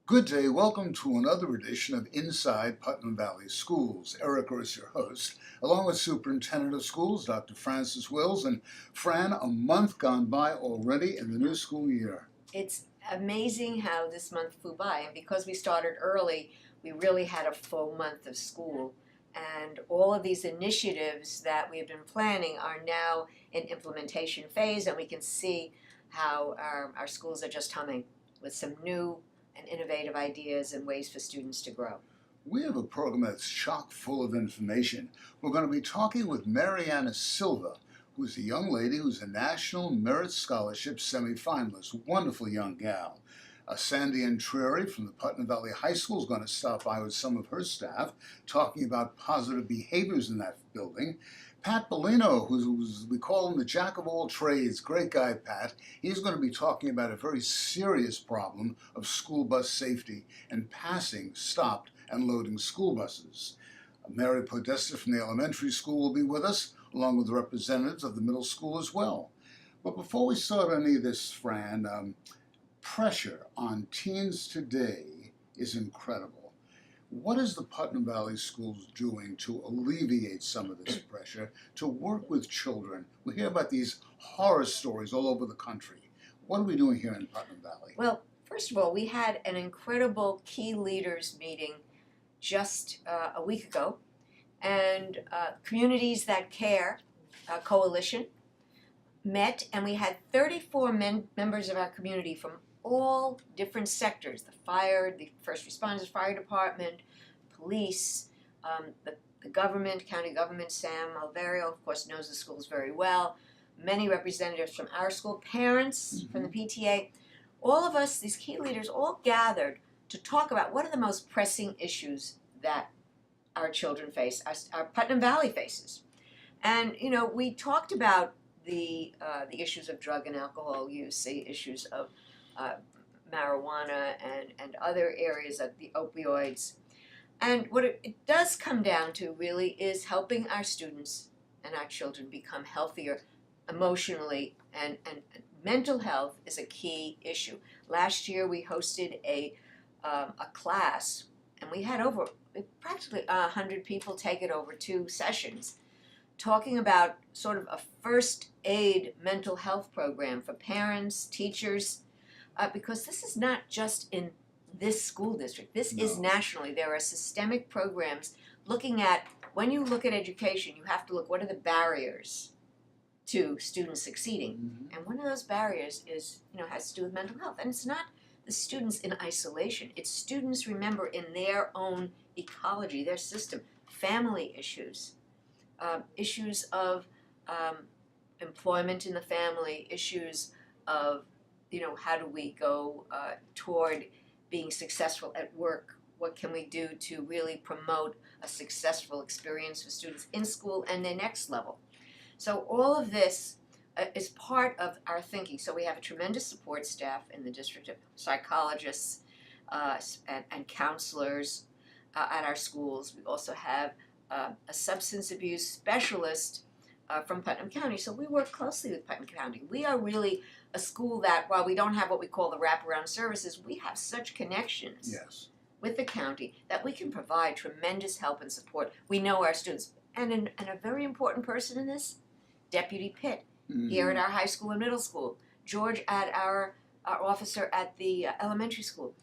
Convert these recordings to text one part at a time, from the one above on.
Good day. Welcome to another edition of Inside Putnam Valley Schools. Erica is your host, along with Superintendent of Schools, Dr. Francis Wills. And Fran, a month gone by already in the new school year. It's amazing how this month flew by, and because we started early, we really had a full month of school. And all of these initiatives that we have been planning are now in implementation phase, and we can see how our schools are just humming with some new and innovative ideas and ways for students to grow. We have a program that's chock full of information. We're going to be talking with Mariana Silva, who's a young lady who's a National Merit Scholarship semifinalist. Wonderful young gal. Sandy Antreri from the Putnam Valley High School is going to stop by with some of her staff, talking about positive behaviors in that building. Pat Bellino, who's we call him the jack of all trades, great guy Pat, he's going to be talking about a very serious problem of school bus safety and passing stopped and loading school buses. Mary Podesta from the elementary school will be with us, along with representatives of the middle school as well. But before we start any of this, Fran, pressure on teens today is incredible. What is the Putnam Valley Schools doing to alleviate some of this pressure, to work with children? We hear about these horror stories all over the country. What are we doing here in Putnam Valley? Well, first of all, we had an incredible key leaders meeting just a week ago, and Communities That Care Coalition met, and we had 34 members of our community from all different sectors: the fire, the first responders, fire department, police, the government, county government. Sam Alvario, of course, knows the schools very well. Many representatives from our school, parents from the PTA. All of us, these key leaders, all gathered to talk about what are the most pressing issues that our children face, our Putnam Valley faces. And, you know, we talked about the issues of drug and alcohol use, the issues of marijuana and other areas of the opioids. And what it does come down to really is helping our students and our children become healthier emotionally, and mental health is a key issue. Last year we hosted a class, and we had over practically 100 people take it over 2 sessions, talking about sort of a first aid mental health program for parents, teachers, because this is not just in this school district. This is nationally. There are systemic programs looking at, when you look at education, you have to look, what are the barriers to students succeeding? And one of those barriers is, has to do with mental health. And it's not the students in isolation. It's students, remember, in their own ecology, their system, family issues, issues of employment in the family, issues of, how do we go toward being successful at work? What can we do to really promote a successful experience for students in school and their next level? So all of this is part of our thinking. So we have a tremendous support staff in the district of psychologists and counselors at our schools. We also have a substance abuse specialist from Putnam County. So we work closely with Putnam County. We are really a school that, while we don't have what we call the wraparound services, we have such connections with the county that we can provide tremendous help and support. We know our students. And a very important person in this, Deputy Pitt, here at our high school and middle school, George at our officer at the elementary school.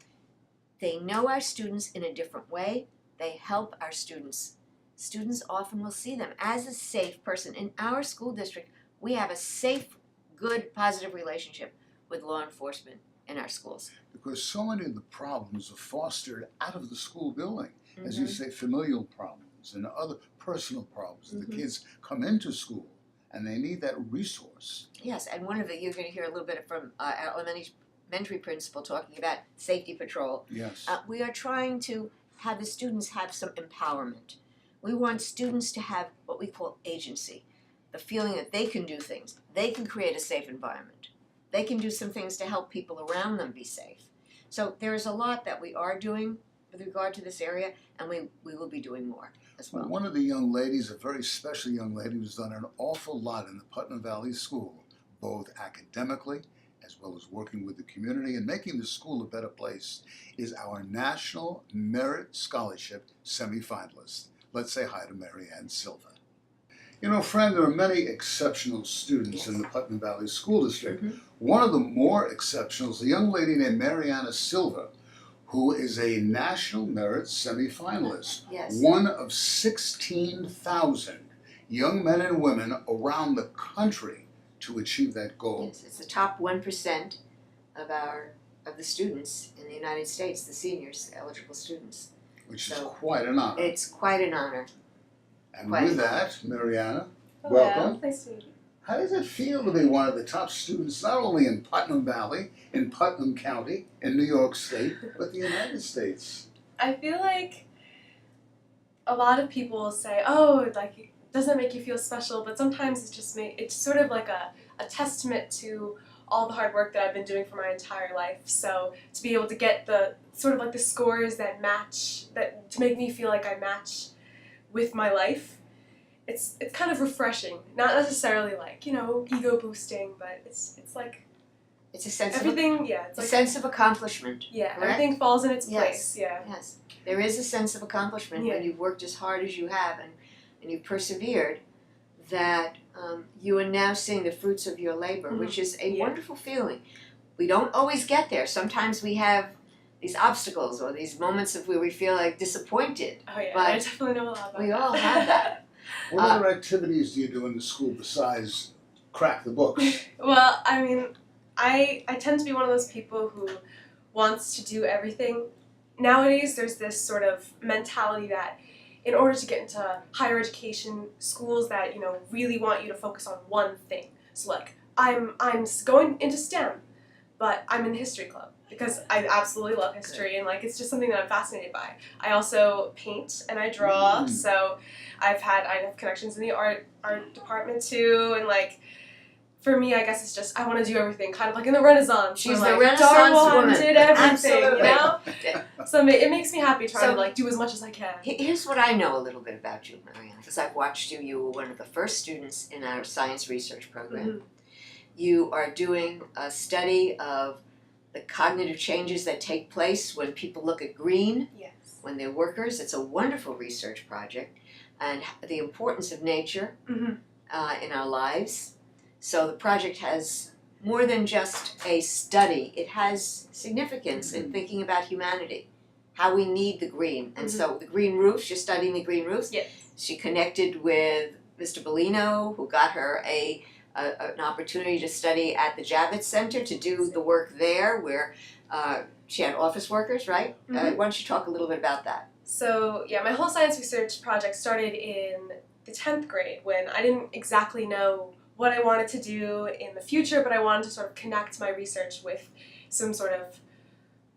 They know our students in a different way. They help our students. Students often will see them as a safe person. In our school district, we have a safe, good, positive relationship with law enforcement in our schools. Because so many of the problems are fostered out of the school building. As you say, familial problems and other personal problems. The kids come into school and they need that resource. Yes, and you're going to hear a little bit from our elementary principal talking about safety patrol. Yes. We are trying to have the students have some empowerment. We want students to have what we call agency, the feeling that they can do things. They can create a safe environment. They can do some things to help people around them be safe. So there's a lot that we are doing with regard to this area, and we will be doing more as well. One of the young ladies, a very special young lady, who's done an awful lot in the Putnam Valley School, both academically as well as working with the community and making the school a better place, is our National Merit Scholarship semifinalist. Let's say hi to Marianne Silva. You know, friend, there are many exceptional students in the Putnam Valley School District. One of the more exceptional is a young lady named Mariana Silva, who is a National Merit semifinalist. Yes. One of 16,000 young men and women around the country to achieve that goal. Yes, it's the top 1% of the students in the United States, the seniors, the eligible students. Which is quite an honor. It's quite an honor. And with that, Mariana, Hello. welcome. Nice to meet you. How does it feel to be one of the top students, not only in Putnam Valley, in Putnam County, in New York State, but the United States? I feel like a lot of people say, oh, like, doesn't that make you feel special? But sometimes it's sort of like a testament to all the hard work that I've been doing for my entire life. So to be able to get the sort of like the scores that match, that to make me feel like I match with my life, it's kind of refreshing. Not necessarily like, you know, ego boosting, but it's like It's a sense everything, it's a sense of accomplishment. Yeah, correct? everything falls in its Yes. place. Yeah. Yes. There is a sense of accomplishment when you've worked as hard as you have and you've persevered, that you are now seeing the fruits of your labor, which is a wonderful feeling. We don't always get there. Sometimes we have these obstacles or these moments of where we feel like disappointed. Oh yeah, But I definitely know a lot about we that. all have that. What other activities do you do in the school besides crack the books? Well, I mean, I tend to be one of those people who wants to do everything. Nowadays, there's this sort of mentality that in order to get into higher education, schools that, you know, really want you to focus on one thing. So like, I'm going into STEM, but I'm in the history club because I absolutely love history and like it's just something that I'm fascinated by. I also paint and I draw, so I have connections in the art department too, and like for me, I guess it's just I want to do everything, kind of like in the Renaissance. She's where, the like, Renaissance Darwin woman. did everything, Absolutely. you know. So it makes me happy trying So- to like do as much as I can. Here's what I know a little bit about you, Mariana, because I've watched you. You were one of the first students in our science research program. You are doing a study of the cognitive changes that take place when people look at green, Yes. when they're workers. It's a wonderful research project, and the importance of nature in our lives. So the project has more than just a study. It has significance in thinking about humanity, how we need the green. And so the green roofs, you're studying the green roofs. Yes. She connected with Mr. Bellino, who got her an opportunity to study at the Javits Center to do the work there, where she had office workers, right? Why don't you talk a little bit about that? So yeah, my whole science research project started in the 10th grade when I didn't exactly know what I wanted to do in the future, but I wanted to sort of connect my research with some sort of,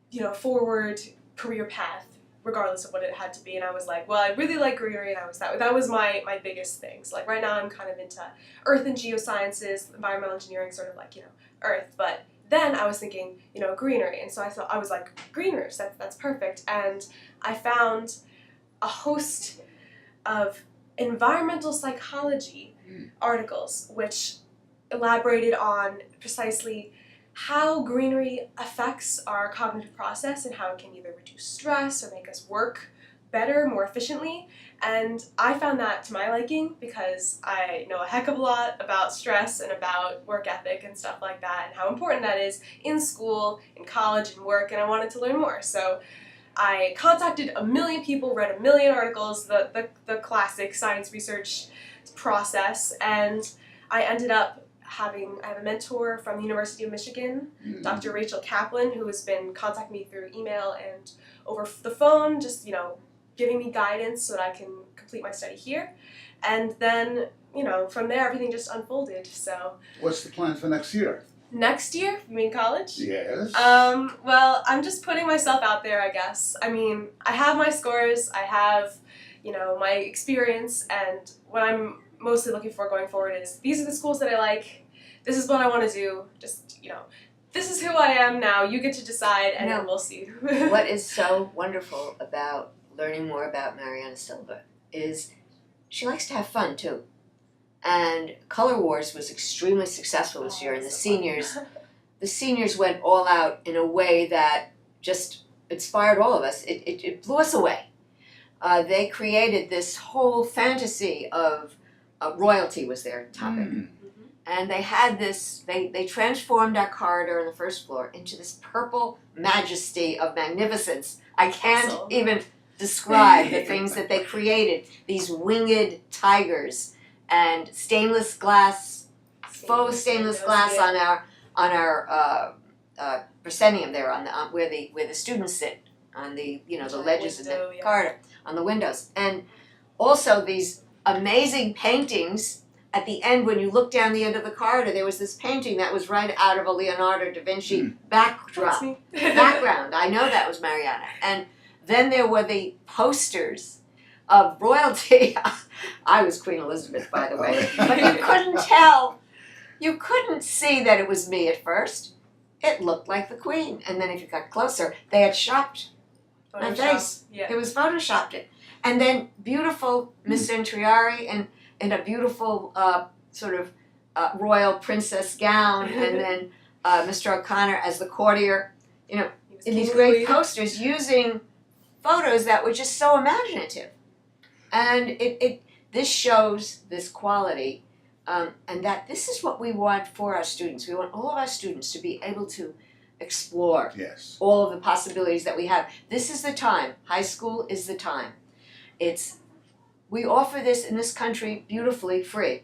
you know, forward career path, regardless of what it had to be. And I was like, well, I really like greenery, and that was my biggest thing. So like right now I'm kind of into earth and geosciences, environmental engineering, sort of like, you know, earth. But then I was thinking, you know, greenery, and so I was like, green roofs, that's perfect. And I found a host of environmental psychology articles which elaborated on precisely how greenery affects our cognitive process and how it can either reduce stress or make us work better, more efficiently. And I found that to my liking because I know a heck of a lot about stress and about work ethic and stuff like that and how important that is in school, in college, and work, and I wanted to learn more. So I contacted a million people, read a million articles, the classic science research process, and I ended up I have a mentor from the University of Michigan, Dr. Rachel Kaplan, who has been contacting me through email and over the phone, just, you know, giving me guidance so that I can complete my study here. And then, you know, from there everything just unfolded. So What's the plan for next year? next year, you mean college? Yes. Well, I'm just putting myself out there, I guess. I mean, I have my scores, I have, you know, my experience, and what I'm mostly looking for going forward is these are the schools that I like, this is what I want to do, just, you know, this is who I am now, you get to decide, and then we'll see. What is so wonderful about learning more about Mariana Silva is she likes to have fun too. And Color Wars was extremely successful this year, and the seniors the seniors went all out in a way that just inspired all of us. It blew us away. They created this whole fantasy of royalty was their topic. And they had this, they transformed our corridor on the first floor into this purple majesty of magnificence. I can't Awesome. even describe the things that they created. These winged tigers and stainless glass, faux stainless glass on our proscenium there, on the where the students sit, on the the ledges of the corridor, on the windows, and also these amazing paintings. At the end, when you look down the end of the corridor, there was this painting that was right out of a Leonardo da Vinci background. I know that was Mariana. And then there were the posters of royalty. I was Queen Elizabeth, by the way. But you couldn't tell. You couldn't see that it was me at first. It looked like the Queen. And then if you got closer, they had shopped my face. Yeah. It was photoshopped it. And then beautiful Miss Centriari and in a beautiful sort of royal princess gown, and then Mr. O'Connor as the courtier, in these great posters using photos that were just so imaginative. And this shows this quality, and that this is what we want for our students. We want all of our students to be able to explore all of the possibilities that we have. This is the time. High school is the time. We offer this in this country beautifully free.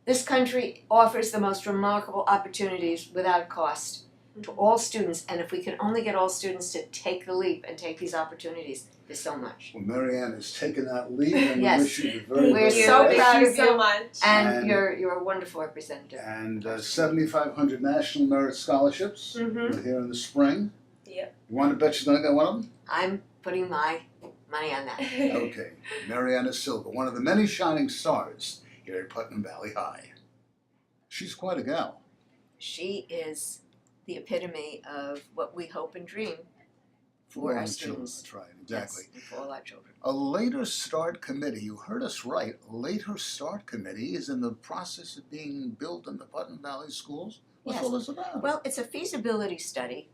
This country offers the most remarkable opportunities without cost to all students, and if we can only get all students to take the leap and take these opportunities, there's so much. Well, Marianne has taken that leap, and Yes. we wish you the very, We're very so best. proud Thank of you so you. much. And you're a wonderful representative. And 7,500 National Merit Scholarships Mm-hmm. here in the spring. Yep. You want to bet she's going to get one of them? I'm putting my money on that. Okay. Mariana Silva, one of the many shining stars here at Putnam Valley High. She's quite a gal. She is the epitome of what we hope and dream for all our the children, students. That's right, exactly. Yes, for all our children. A later start committee, you heard us right, a later start committee is in the process of being built in the Putnam Valley schools. What's Yes. all this about? Well, it's a feasibility study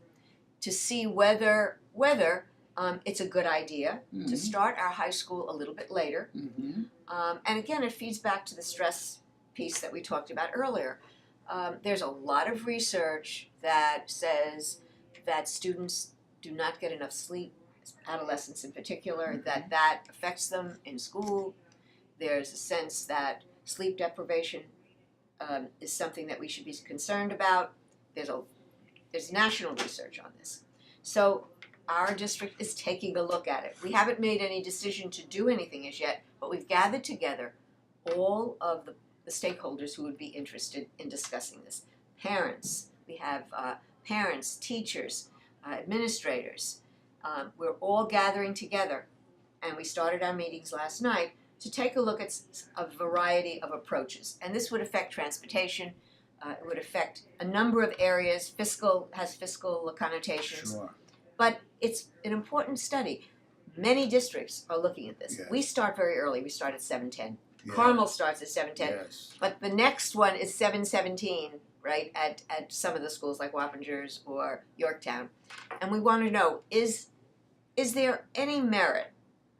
to see whether it's a good idea to start our high school a little bit later. And again, it feeds back to the stress piece that we talked about earlier. There's a lot of research that says that students do not get enough sleep, adolescents in particular, that affects them in school. There's a sense that sleep deprivation is something that we should be concerned about. There's national research on this. So our district is taking a look at it. We haven't made any decision to do anything as yet, but we've gathered together all of the stakeholders who would be interested in discussing this. Parents, we have parents, teachers, administrators. We're all gathering together, and we started our meetings last night to take a look at a variety of approaches. And this would affect transportation, it would affect a number of areas. Fiscal connotations. Sure. But it's an important study. Many districts are looking at this. Yes. We start very early. We start at 7:10. Yeah. Carmel starts at 7:10. Yes. But the next one is 7:17, right, at some of the schools like Wappingers or Yorktown. And we want to know, is there any merit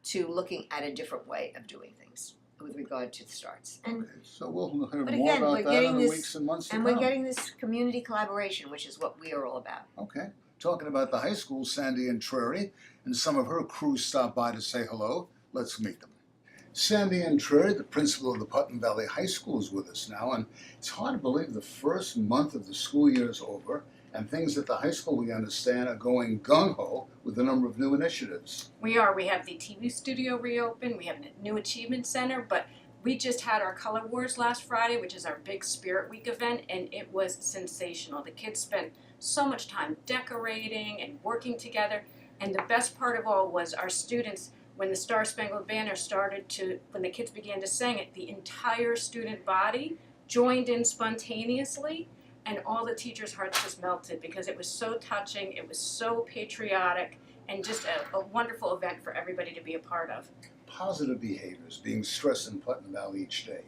to looking at a different way of doing things with regard to the starts? And Okay, so we'll hear But more again, about we're that getting in the this- weeks and months to and come. we're getting this community collaboration, which is what we are all about. Okay. Talking about the high school, Sandy and Trary, and some of her crew stopped by to say hello. Let's meet them. Sandy and Trary, the principal of the Putnam Valley High School, is with us now, and it's hard to believe the first month of the school year is over, and things at the high school, we understand, are going gung-ho with a number of new initiatives. We are. We have the TV studio reopened. We have a new achievement center, but we just had our Color Wars last Friday, which is our big Spirit Week event, and it was sensational. The kids spent so much time decorating and working together, and the best part of all was our students, when the Star Spangled Banner when the kids began to sing it, the entire student body joined in spontaneously, and all the teachers' hearts just melted because it was so touching, it was so patriotic, and just a wonderful event for everybody to be a part of. Positive behaviors being stressed in Putnam Valley each day.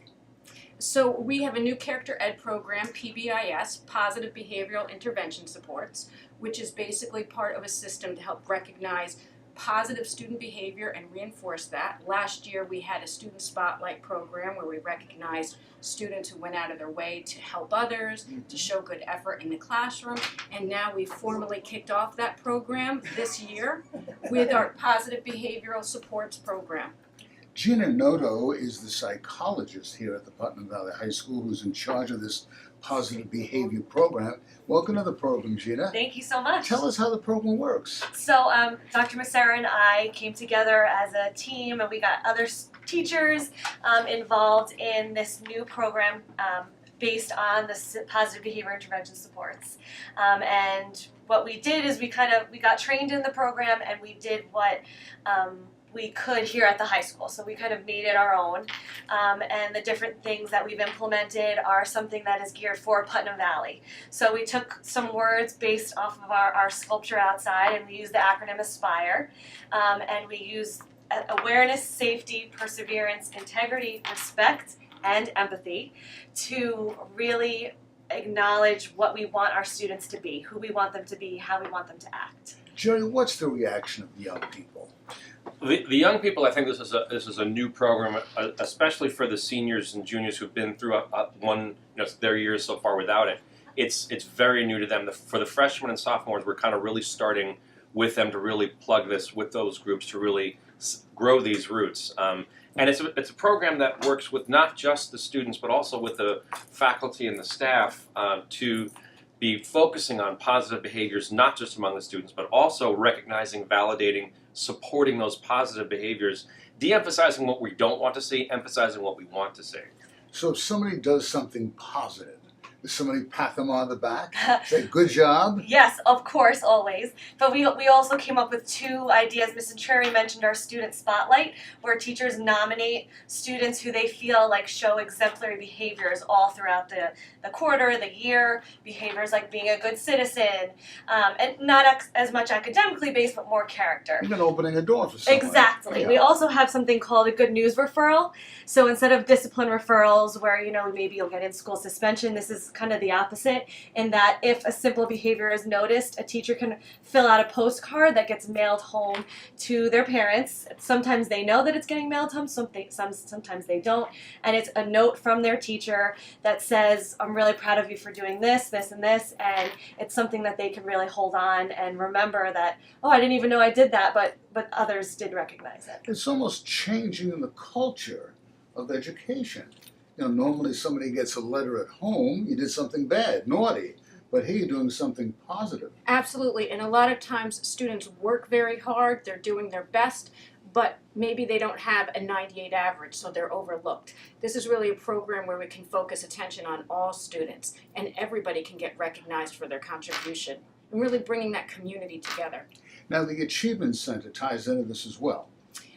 So we have a new character ed program, PBIS, Positive Behavioral Intervention Supports, which is basically part of a system to help recognize positive student behavior and reinforce that. Last year we had a student spotlight program where we recognized students who went out of their way to help others, to show good effort in the classroom, and now we've formally kicked off that program this year with our Positive Behavioral Supports program. Gina Noto is the psychologist here at the Putnam Valley High School who's in charge of this positive behavior program. Welcome to the program, Gina. Thank you so much. Tell us how the program works. So Dr. Massera and I came together as a team, and we got other teachers involved in this new program based on the positive behavior intervention supports. And what we did is we got trained in the program, and we did what we could here at the high school. So we kind of made it our own. And the different things that we've implemented are something that is geared for Putnam Valley. So we took some words based off of our sculpture outside, and we used the acronym ASPIRE. And we used awareness, safety, perseverance, integrity, respect, and empathy to really acknowledge what we want our students to be, who we want them to be, how we want them to act. Jerry, what's the reaction of the young people? The young people, I think this is a new program, especially for the seniors and juniors who've been through their years so far without it. It's very new to them. For the freshmen and sophomores, we're kind of really starting with them to really plug this with those groups to really grow these roots. And it's a program that works with not just the students but also with the faculty and the staff to be focusing on positive behaviors, not just among the students, but also recognizing, validating, supporting those positive behaviors, de-emphasizing what we don't want to see, emphasizing what we want to see. So if somebody does something positive, does somebody pat them on the back? Say, good job? Yes, of course, always. But we also came up with two ideas. Mrs. Cherry mentioned our student spotlight, where teachers nominate students who they feel like show exemplary behaviors all throughout the quarter, the year, behaviors like being a good citizen, and not as much academically based, but more character. Even opening a door for someone. Exactly. Yeah. We also have something called a good news referral. So instead of discipline referrals where, maybe you'll get in school suspension, this is kind of the opposite, in that if a simple behavior is noticed, a teacher can fill out a postcard that gets mailed home to their parents. Sometimes they know that it's getting mailed home, sometimes they don't. And it's a note from their teacher that says, I'm really proud of you for doing this, this, and this. And it's something that they can really hold on and remember that, oh, I didn't even know I did that, but others did recognize it. It's almost changing the culture of education. Normally somebody gets a letter at home, you did something bad, naughty, but here you're doing something positive. Absolutely, and a lot of times students work very hard, they're doing their best, but maybe they don't have a 98 average, so they're overlooked. This is really a program where we can focus attention on all students, and everybody can get recognized for their contribution, and really bringing that community together. Now the Achievement Center ties into this as well.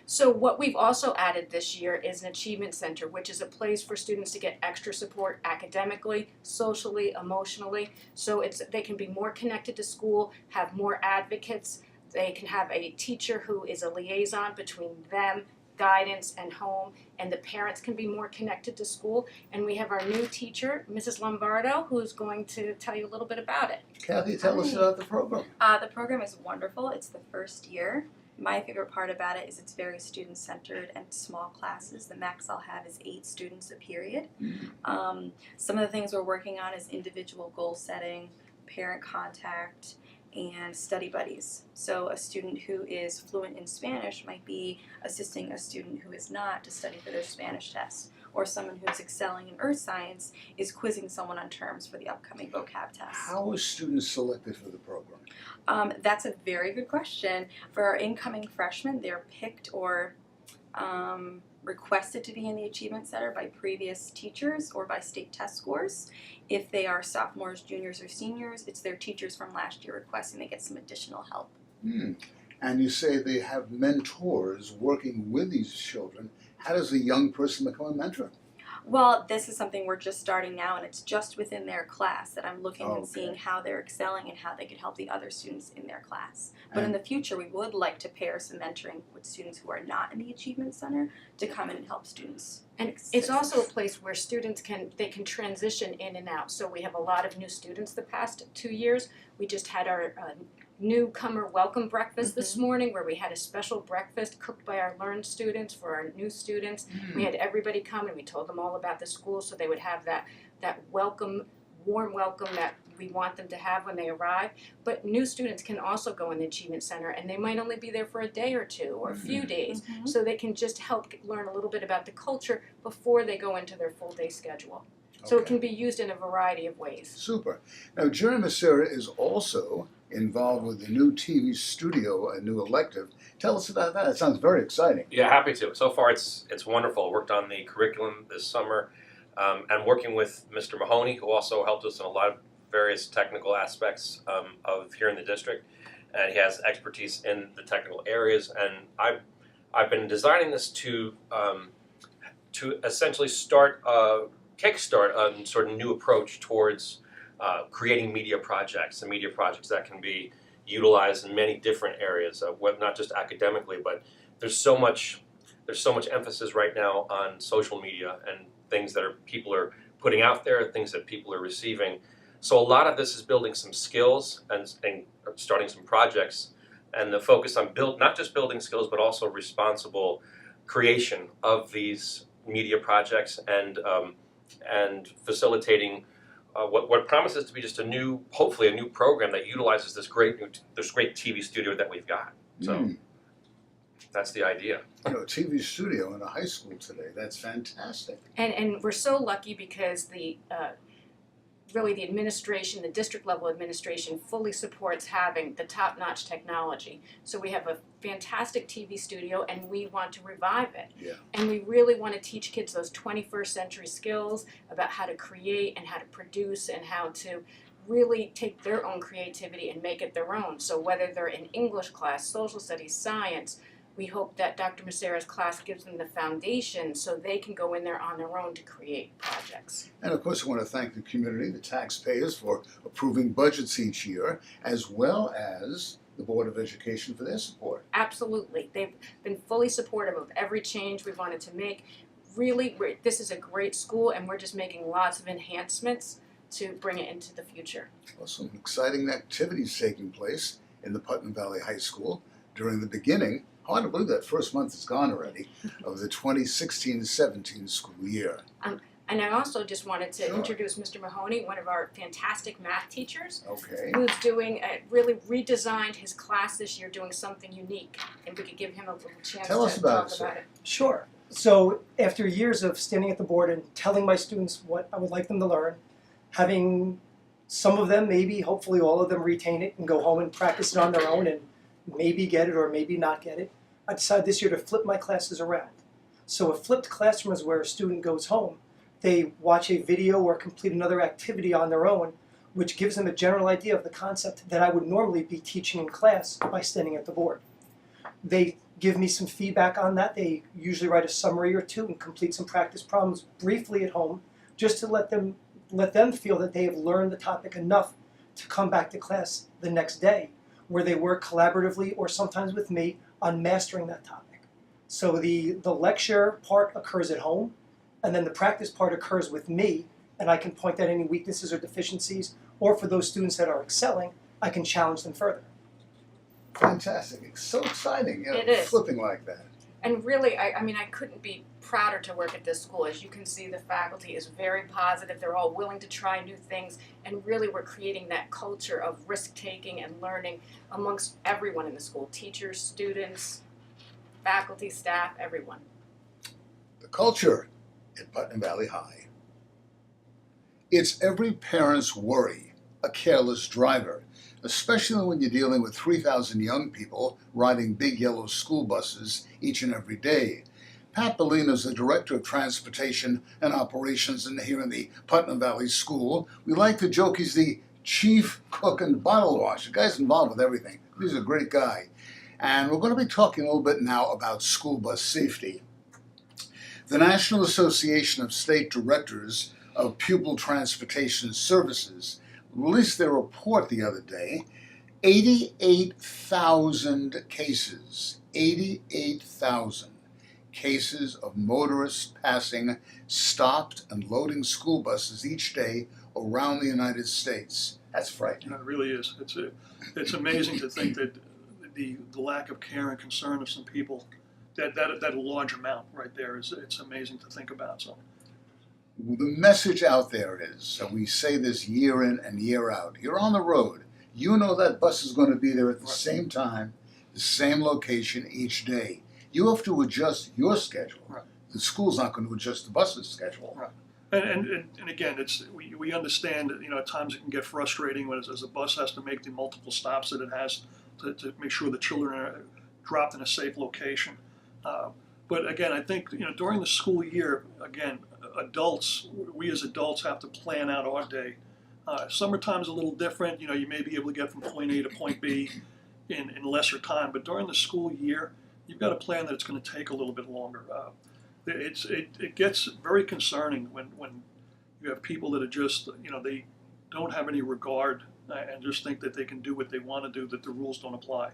So what we've also added this year is an achievement center, which is a place for students to get extra support academically, socially, emotionally. So they can be more connected to school, have more advocates. They can have a teacher who is a liaison between them, guidance, and home, and the parents can be more connected to school. And we have our new teacher, Mrs. Lombardo, who's going to tell you a little bit about it. Kathy, tell us about the program. The program is wonderful. It's the first year. My favorite part about it is it's very student-centered and small classes. The max I'll have is 8 students a period. Some of the things we're working on is individual goal setting, parent contact, and study buddies. So a student who is fluent in Spanish might be assisting a student who is not to study for their Spanish test. Or someone who's excelling in earth science is quizzing someone on terms for the upcoming vocab test. How are students selected for the program? That's a very good question. For our incoming freshmen, they're picked or requested to be in the Achievement Center by previous teachers or by state test scores. If they are sophomores, juniors, or seniors, it's their teachers from last year requesting they get some additional help. And you say they have mentors working with these children. How does a young person become a mentor? Well, this is something we're just starting now, and it's just within their class that I'm looking and Okay. seeing how they're excelling and how they could help the other students in their class. But in the future, we would like to pair some mentoring with students who are not in the Achievement Center to come in and help students. And it's also a place where students can transition in and out. So we have a lot of new students the past 2 years. We just had our newcomer welcome breakfast this morning, where we had a special breakfast cooked by our learned students for our new students. We had everybody come and we told them all about the school, so they would have that welcome, warm welcome that we want them to have when they arrive. But new students can also go in the Achievement Center, and they might only be there for a day or two or a few days, so they can just help learn a little bit about the culture before they go into their full day schedule. So it Okay. can be used in a variety of ways. Super. Now, Jerry Macera is also involved with the new TV studio, a new elective. Tell us about that. It sounds very exciting. Yeah, happy to. So far, it's wonderful. Worked on the curriculum this summer, and working with Mr. Mahoney, who also helped us in a lot of various technical aspects of here in the district, and he has expertise in the technical areas. And I've been designing this to essentially kickstart a sort of new approach towards creating media projects, and media projects that can be utilized in many different areas, not just academically, but there's so much emphasis right now on social media and things that people are putting out there, things that people are receiving. So a lot of this is building some skills and starting some projects, and the focus on not just building skills, but also responsible creation of these media projects and facilitating what promises to be just hopefully a new program that utilizes this great TV studio that we've got. So that's the idea. You know, a TV studio in a high school today, that's fantastic. And we're so lucky because really the administration, the district level administration fully supports having the top-notch technology. So we have a fantastic TV studio and we want to revive it. Yeah. And we really want to teach kids those 21st century skills about how to create and how to produce and how to really take their own creativity and make it their own. So whether they're in English class, social studies, science, we hope that Dr. Macera's class gives them the foundation so they can go in there on their own to create projects. And of course, I want to thank the community, the taxpayers, for approving budgets each year, as well as the Board of Education for their support. Absolutely. They've been fully supportive of every change we wanted to make. Really, this is a great school and we're just making lots of enhancements to bring it into the future. Well, some exciting activities taking place in the Putnam Valley High School during the beginning, hard to believe that first month is gone already, of the 2016-17 school year. And I also just wanted to Sure. introduce Mr. Mahoney, one of our fantastic math teachers, Okay. who's really redesigned his class this year, doing something unique. And we could give him a little chance Tell us to about talk it, sir. about it. Sure. So after years of standing at the board and telling my students what I would like them to learn, having some of them, maybe hopefully all of them, retain it and go home and practice it on their own and maybe get it or maybe not get it, I decided this year to flip my classes around. So a flipped classroom is where a student goes home, they watch a video or complete another activity on their own, which gives them a general idea of the concept that I would normally be teaching in class by standing at the board. They give me some feedback on that. They usually write a summary or two and complete some practice problems briefly at home, just to let them feel that they have learned the topic enough to come back to class the next day, where they work collaboratively or sometimes with me on mastering that topic. So the lecture part occurs at home, and then the practice part occurs with me, and I can point out any weaknesses or deficiencies, or for those students that are excelling, I can challenge them further. Fantastic. It's so exciting, you know, It is. flipping like that. And really, I mean, I couldn't be prouder to work at this school. As you can see, the faculty is very positive. They're all willing to try new things. And really, we're creating that culture of risk-taking and learning amongst everyone in the school. Teachers, students, faculty, staff, everyone. The culture at Putnam Valley High. It's every parent's worry, a careless driver, especially when you're dealing with 3,000 young people riding big yellow school buses each and every day. Pat Bellino is the Director of Transportation and Operations here in the Putnam Valley School. We like to joke he's the chief cook and bottle washer. The guy's involved with everything. He's a great guy. And we're going to be talking a little bit now about school bus safety. The National Association of State Directors of Pupil Transportation Services released their report the other day. 88,000 cases, 88,000 cases of motorists passing stopped and loading school buses each day around the United States. That's frightening. It really is. It's amazing to think that the lack of care and concern of some people, that large amount right there it's amazing to think about. So The message out there is, and we say this year in and year out, you're on the road. You know that bus is going to be there at the same time, the same location each day. You have to adjust your schedule. Right. The school's not going to adjust the bus's schedule. Right. And again, we understand that at times it can get frustrating when as a bus has to make the multiple stops that it has to make sure the children are dropped in a safe location. But again, I think during the school year, again, we as adults have to plan out our day. Summertime's a little different. You may be able to get from point A to point B in lesser time, but during the school year, you've got a plan that it's going to take a little bit longer. It gets very concerning when you have people that are just they don't have any regard and just think that they can do what they want to do, that the rules don't apply.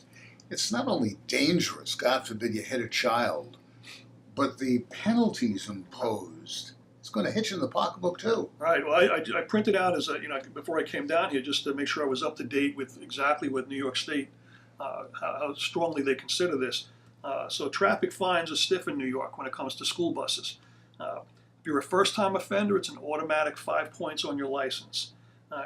It's not only dangerous, God forbid you hit a child, but the penalties imposed, it's going to hit you in the pocketbook too. Right. Well, I printed out before I came down here just to make sure I was up to date with exactly what New York State, how strongly they consider this. So traffic fines are stiff in New York when it comes to school buses. If you're a first-time offender, it's an automatic 5 points on your license,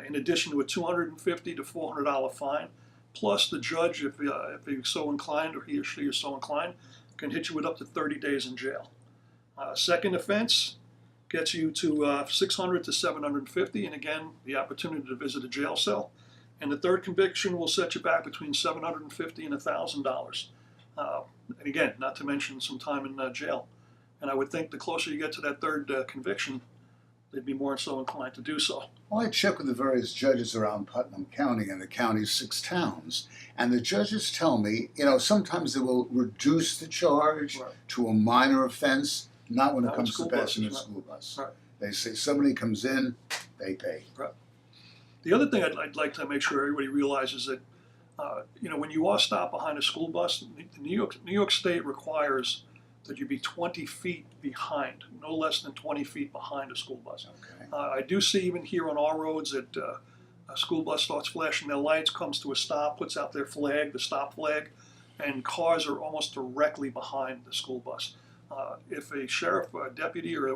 in addition to a $250 to $400 fine. Plus, the judge, if he's so inclined or he or she is so inclined, can hit you with up to 30 days in jail. Second offense gets you to $600 to $750, and again, the opportunity to visit a jail cell. And the third conviction will set you back between $750 and $1,000. And again, not to mention some time in jail. And I would think the closer you get to that third conviction, they'd be more so inclined to do so. Well, I check with the various judges around Putnam County and the county's 6 towns, and the judges tell me, sometimes they will reduce the charge to a minor offense, not when it comes to passing a school bus. Right. They say somebody comes in, they pay. Right. The other thing I'd like to make sure everybody realizes that, when you are stopped behind a school bus, New York State requires that you be 20 feet behind, no less than 20 feet behind a school bus. Okay. I do see even here on our roads that a school bus starts flashing their lights, comes to a stop, puts out their flag, the stop flag, and cars are almost directly behind the school bus. If a sheriff, a deputy, or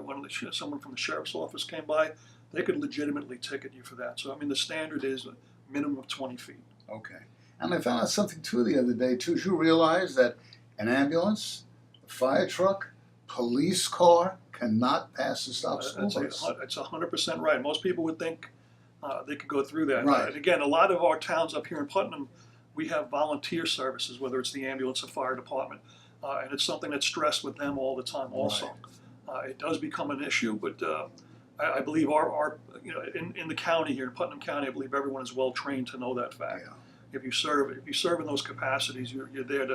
someone from the sheriff's office came by, they could legitimately ticket you for that. So, the standard is a minimum of 20 feet. Okay. And I found out something too the other day too. Did you realize that an ambulance, a fire truck, police car cannot pass the stop school bus? It's 100% right. Most people would think they could go through that. Right. And again, a lot of our towns up here in Putnam, we have volunteer services, whether it's the ambulance or fire department, and it's something that's stressed with them all the time. Also, it does become an issue, but I believe our in the county here in Putnam County, I believe everyone is well trained to know that fact. Yeah. If you serve in those capacities, you're there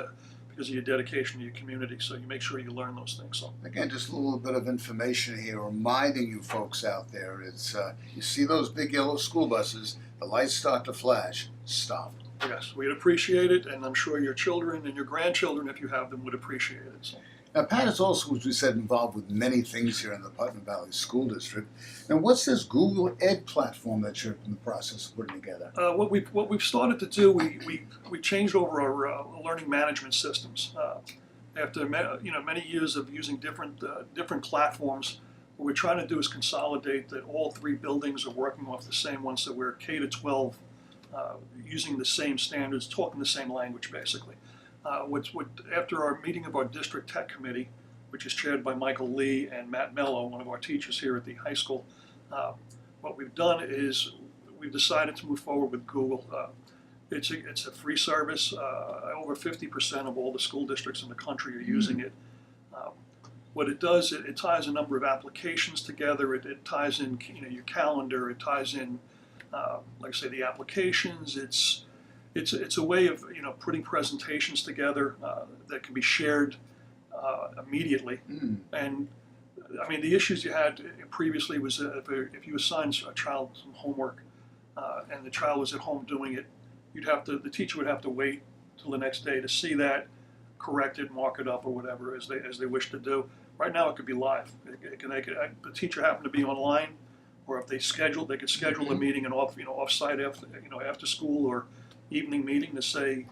because of your dedication to your community. So you make sure you learn those things. So Again, just a little bit of information here, reminding you folks out there. It's you see those big yellow school buses, the lights start to flash, stop. yes, we'd appreciate it, and I'm sure your children and your grandchildren, if you have them, would appreciate it. So. Now, Pat is also, as we said, involved with many things here in the Putnam Valley School District. Now, what's this Google Ed platform that you're in the process of putting together? What we've started to do, we changed over our learning management systems after many years of using different platforms. What we're trying to do is consolidate that all 3 buildings are working off the same one, so we're K to 12 using the same standards, talking the same language, basically. After our meeting of our district tech committee, which is chaired by Michael Lee and Matt Mello, one of our teachers here at the high school, what we've done is we've decided to move forward with Google. It's a free service. Over 50% of all the school districts in the country are using it. What it does, it ties a number of applications together. It ties in your calendar. It ties in, like I say, the applications. It's a way of putting presentations together that can be shared immediately, and I mean, the issues you had previously was if you assigned a child some homework and the child was at home doing it, the teacher would have to wait till the next day to see that, correct it, mark it up, or whatever as they wish to do. Right now, it could be live. The teacher happened to be online, or if they could schedule a meeting and offsite after school or evening meeting to say,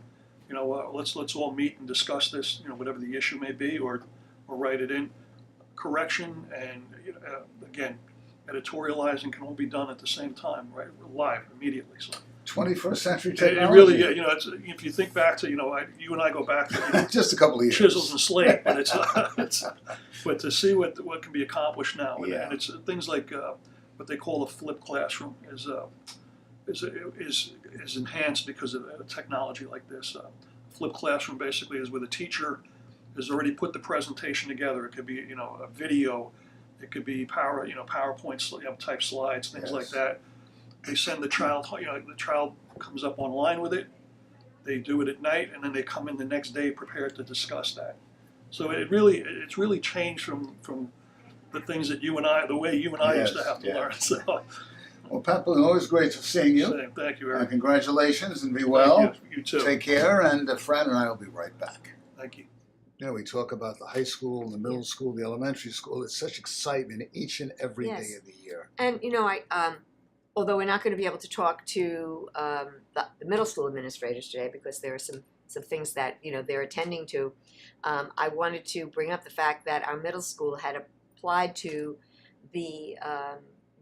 let's all meet and discuss this, whatever the issue may be, or write it in. Correction and again, editorializing can all be done at the same time, right? Live immediately. So 21st century it technology. really, if you think back to, you and I go back to Just a couple of years. chisels and slate, but but to see what can be accomplished now, and, Yeah. and it's things like what they call a flipped classroom is enhanced because of technology like this. Flipped classroom basically is where the teacher has already put the presentation together. It could be a video, it could be PowerPoint type slides, things like Yes. that. They send the child, the child comes up online with it. They do it at night, and then they come in the next day prepared to discuss that. So it's really changed from the things that the way you and I used to Yes, have to yeah. learn. So, Well, Pepper, always great to seeing you. same. Thank you, Eric. Congratulations and be well. Thank you. You too. Take care, and Fran and I will be right back. Thank you. We talk about the high school, the middle school, the elementary school. It's such excitement each and every Yes. day of the year. And although we're not going to be able to talk to the middle school administrators today because there are some things that they're attending to, I wanted to bring up the fact that our middle school had applied to be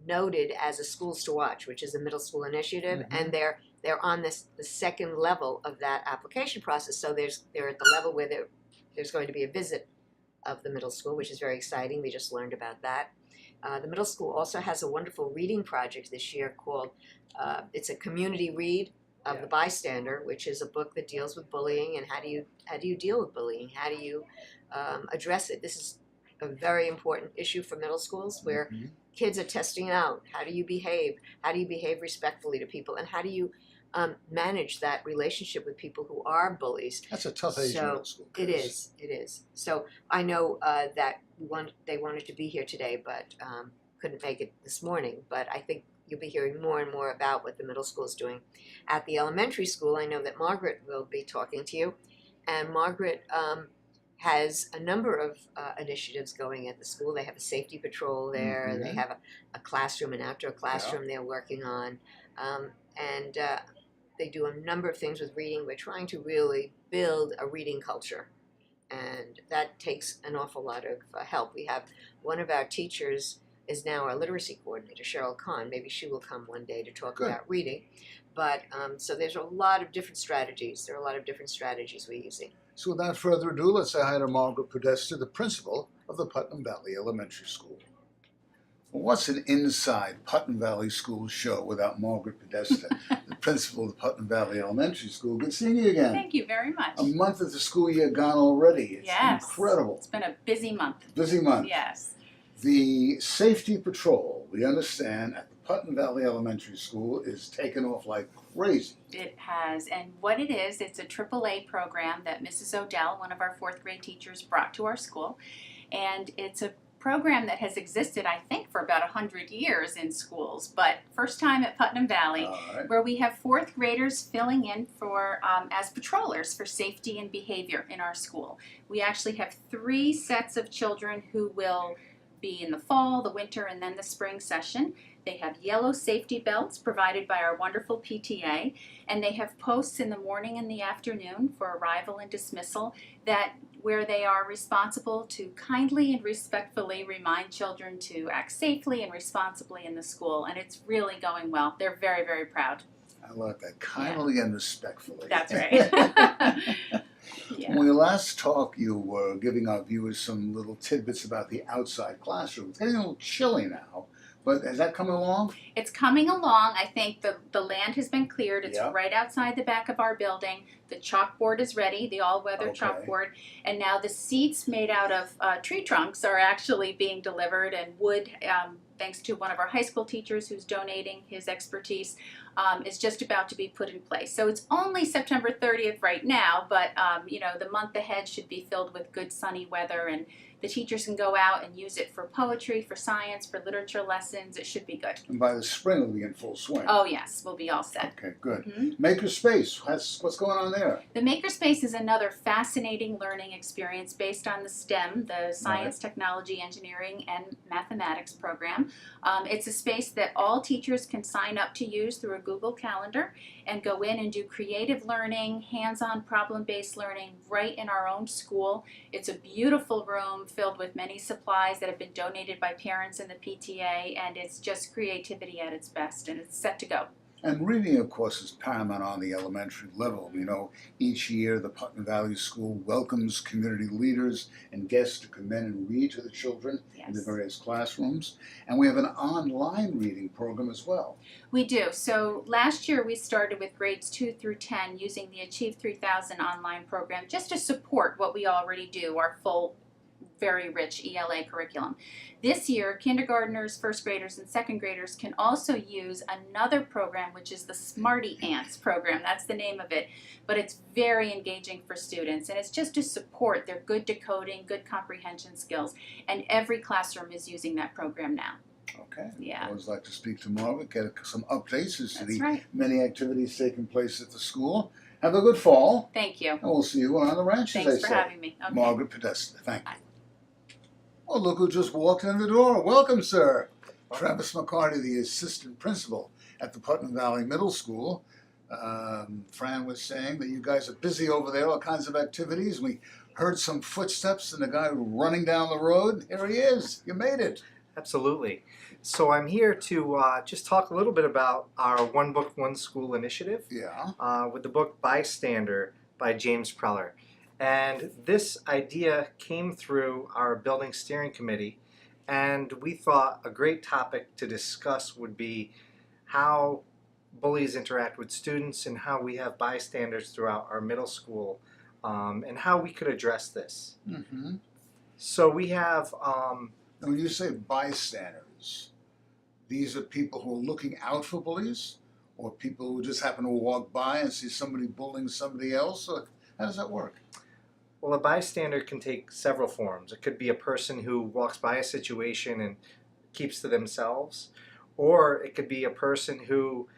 noted as a schools to watch, which is a middle school initiative, and they're on the second level of that application process. So they're at the level where there's going to be a visit of the middle school, which is very exciting. We just learned about that. The middle school also has a wonderful reading project this year called, it's a community read of The Bystander, which is a book that deals with bullying and how do you deal with bullying? How do you address it? This is a very important issue for middle schools where kids are testing out. How do you behave? How do you behave respectfully to people? And how do you manage that relationship with people who are bullies? That's a tough age in middle school. It is. So I know that they wanted to be here today, but couldn't make it this morning. But I think you'll be hearing more and more about what the middle school is doing. At the elementary school, I know that Margaret will be talking to you. And Margaret has a number of initiatives going at the school. They have a safety patrol there. They have a classroom, an outdoor classroom they're working on. And they do a number of things with reading. We're trying to really build a reading culture. And that takes an awful lot of help. We have one of our teachers is now our literacy coordinator, Cheryl Kahn. Maybe she will come one day to talk about reading. But so there's a lot of different strategies. There are a lot of different strategies we're using. So without further ado, let's say hi to Margaret Podesta, the principal of the Putnam Valley Elementary School. Well, what's an inside Putnam Valley School show without Margaret Podesta, the principal of the Putnam Valley Elementary School? Good seeing you again. Thank you very much. A month of the school year gone already. It's incredible. It's been a busy month. Busy month. Yes. The safety patrol, we understand, at the Putnam Valley Elementary School is taken off like crazy. It has. And what it is, it's a AAA program that Mrs. Odell, one of our fourth grade teachers, brought to our school. And it's a program that has existed, I think, for about 100 years in schools, but first time at Putnam Valley, where we have fourth graders filling in for as patrollers for safety and behavior in our school. We actually have 3 sets of children who will be in the fall, the winter, and then the spring session. They have yellow safety belts provided by our wonderful PTA, and they have posts in the morning and the afternoon for arrival and dismissal where they are responsible to kindly and respectfully remind children to act safely and responsibly in the school, and it's really going well. They're very, very proud. I like that. Kindly and respectfully. That's right. When we last talked, you were giving our viewers some little tidbits about the outside classroom. It's getting a little chilly now, but is that coming along? It's coming along. I think the land has been cleared. It's Yep. right outside the back of our building. The chalkboard is ready, the all-weather Okay. chalkboard. And now the seats made out of tree trunks are actually being delivered, and wood, thanks to one of our high school teachers who's donating his expertise, is just about to be put in place. So it's only September 30th right now, but the month ahead should be filled with good sunny weather, and The teachers can go out and use it for poetry, for science, for literature lessons. It should be good. And by the spring, it'll be in full swing. Oh yes, we'll be all set. Okay, good. Mhm. Makerspace, what's going on there? The Makerspace is another fascinating learning experience based on the STEM, the Science, Technology, Engineering, and Mathematics program. It's a space that all teachers can sign up to use through a Google Calendar and go in and do creative learning, hands-on problem-based learning right in our own school. It's a beautiful room filled with many supplies that have been donated by parents and the PTA, and it's just creativity at its best, and it's set to go. And reading, of course, is paramount on the elementary level. You know, each year the Putnam Valley School welcomes community leaders and guests to come in and read to the children in the Yes. various classrooms. And we have an online reading program as well. We do. So last year we started with grades 2 through 10 using the Achieve 3000 online program just to support what we already do, our full, very rich ELA curriculum. This year, kindergartners, first graders, and second graders can also use another program, which is the Smarty Ants program. That's the name of it. But it's very engaging for students, and it's just to support their good decoding, good comprehension skills. And every classroom is using that program now. Okay. Yeah. I always like to speak to Margaret, get some updates as to That's the right. many activities taking place at the school. Have a good fall, Thank you. and we'll see you on the ranch, as Thanks they for say. having me. Okay. Margaret Podesta, thank you. Oh, look who just walked in the door. Welcome, sir. Travis McCarty, the assistant principal at the Putnam Valley Middle School. Fran was saying that you guys are busy over there, all kinds of activities. We heard some footsteps and a guy running down the road. Here he is. You made it. Absolutely. So I'm here to just talk a little bit about our One Book, One School initiative with the book Bystander by James Preller. And this idea came through our building steering committee, and we thought a great topic to discuss would be how bullies interact with students and how we have bystanders throughout our middle school, and how we could address this. Mm-hmm. So we have When you say bystanders, these are people who are looking out for bullies, or people who just happen to walk by and see somebody bullying somebody else? Or how does that work? well, a bystander can take several forms. It could be a person who walks by a situation and keeps to themselves, or it could be a person who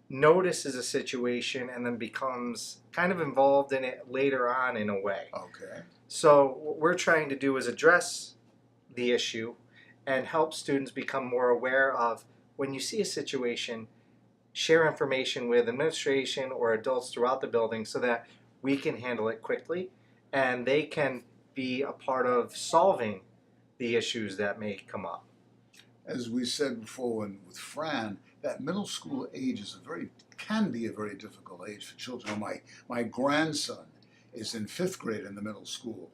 notices a situation and then becomes kind of involved in it later on in a way. Okay. So what we're trying to do is address the issue and help students become more aware of when you see a situation, share information with administration or adults throughout the building so that we can handle it quickly and they can be a part of solving the issues that may come up. As we said before with Fran, that middle school age can be a very difficult age for children. My grandson is in 5th grade in the middle school,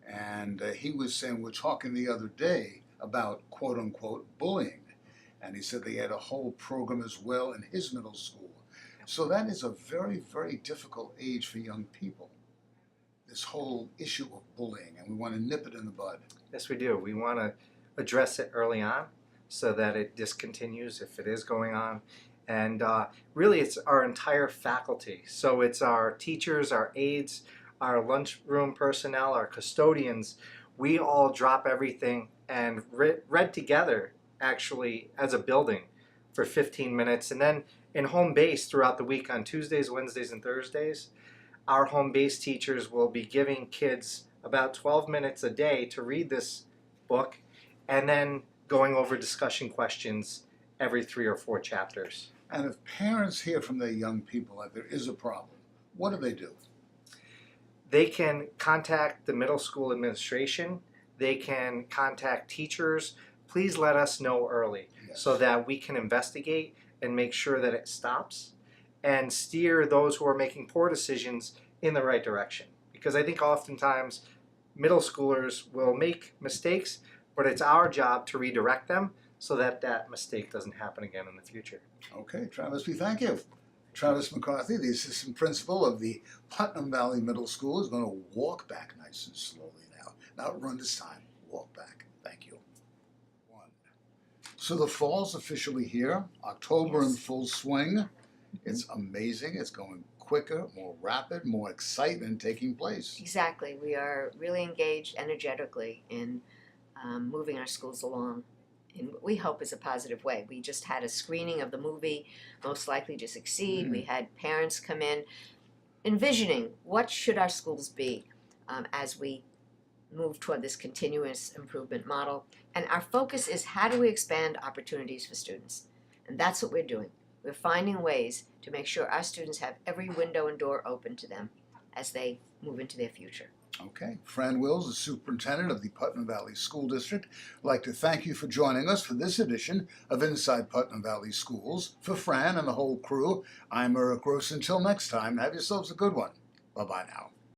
and he was saying, we're talking the other day about quote unquote bullying, and he said they had a whole program as well in his middle school. So that is a very, very difficult age for young people, this whole issue of bullying, and we want to nip it in the bud. Yes, we do. We want to address it early on so that it discontinues if it is going on. And really, it's our entire faculty. So it's our teachers, our aides, our lunchroom personnel, our custodians. We all drop everything and read together, actually, as a building for 15 minutes. And then in home base throughout the week on Tuesdays, Wednesdays, and Thursdays, our home base teachers will be giving kids about 12 minutes a day to read this book and then going over discussion questions every 3 or 4 chapters. And if parents hear from their young people that there is a problem, what do? They can contact the middle school administration. They can contact teachers. Please let us know early so that we can investigate and make sure that it stops and steer those who are making poor decisions in the right direction. Because I think oftentimes middle schoolers will make mistakes, but it's our job to redirect them so that that mistake doesn't happen again in the future. Okay, Travis, we thank you. Travis McCarthy, the assistant principal of the Putnam Valley Middle School, is going to walk back nice and slowly now. Not run this time, walk back. Thank you. 1. So the fall's officially here, October in full swing. It's amazing. It's going quicker, more rapid, more excitement taking place. Exactly. We are really engaged energetically in moving our schools along in what we hope is a positive way. We just had a screening of the movie, Most Likely to Succeed. We had parents come in envisioning what should our schools be as we move toward this continuous improvement model. And our focus is how do we expand opportunities for students? And that's what we're doing. We're finding ways to make sure our students have every window and door open to them as they move into their future. Okay. Fran Wills, the superintendent of the Putnam Valley School District, I'd like to thank you for joining us for this edition of Inside Putnam Valley Schools. For Fran and the whole crew, I'm Eric Gross. Until next time, have yourselves a good one. Bye-bye now.